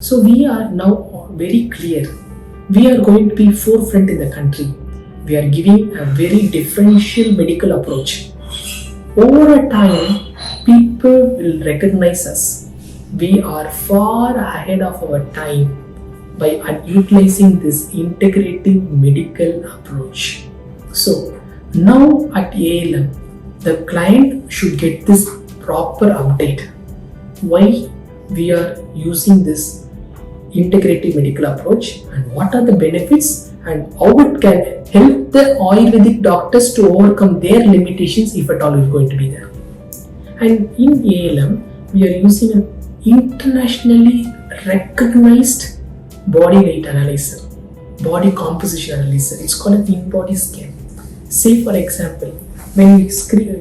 So we are now very clear. We are going to be forefront in the country. We are giving a very differential medical approach. Over a time, people will recognize us. We are far ahead of our time by utilizing this integrative medical approach. So now at ALM, the client should get this proper update. Why we are using this integrative medical approach and what are the benefits and how it can help the Ayurvedic doctors to overcome their limitations if at all is going to be there. And in ALM, we are using an internationally recognized body weight analyzer, body composition analyzer. It's called an in-body scan. Say for example, when we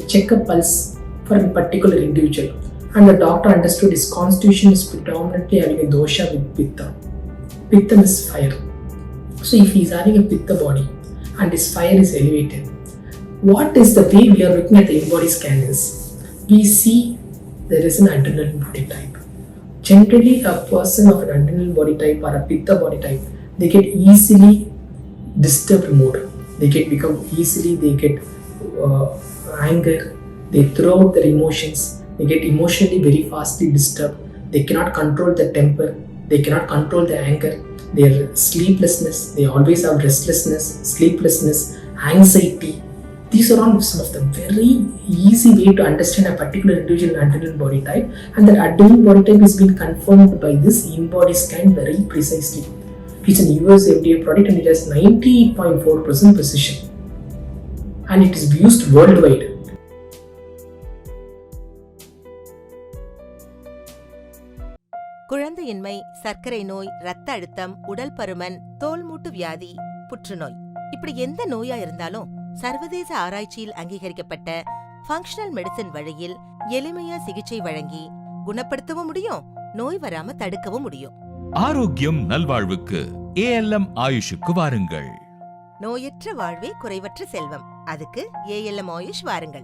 check a pulse for a particular individual and the doctor understood his constitution is predominantly having a dosha with pitta. Pitta is fire. So if he is having a pitta body and his fire is elevated, what is the way we are looking at the in-body scan is, we see there is an adrenal body type. Generally, a person of an adrenal body type or a pitta body type, they get easily disturbed mode. They get anger, they throw out their emotions, they get emotionally very fastly disturbed, they cannot control the temper, they cannot control the anger, their sleeplessness, they always have restlessness, sleeplessness, anxiety. These are all some of the very easy way to understand a particular individual adrenal body type, and that adrenal body type has been confirmed by this in-body scan very precisely. It's an US FDA product and it has 98.4% precision and it is used worldwide. குழந்தையின்மை, சர்க்கரை நோய், இரத்த அழுத்தம், உடல் பருமன், தோல்மூட்டு வியாதி, புற்றுநோய், இப்படி எந்த நோயா இருந்தாலும் சர்வதேச ஆராய்ச்சியில் அங்கீகரிக்கப்பட்ட ஃபங்க்ஷனல் மெடிசின் வழியில் எளிமையா சிகிச்சை வழங்கி குணப்படுத்தவும் முடியும், நோய் வராம தடுக்கவும் முடியும். ஆரோக்கியம் நல்வாழ்வுக்கு ALM ஆயுஷுக்கு வாருங்கள். நோயற்ற வாழ்வே குறைவற்ற செல்வம். அதுக்கு ALM ஆயுஷ் வாருங்கள்.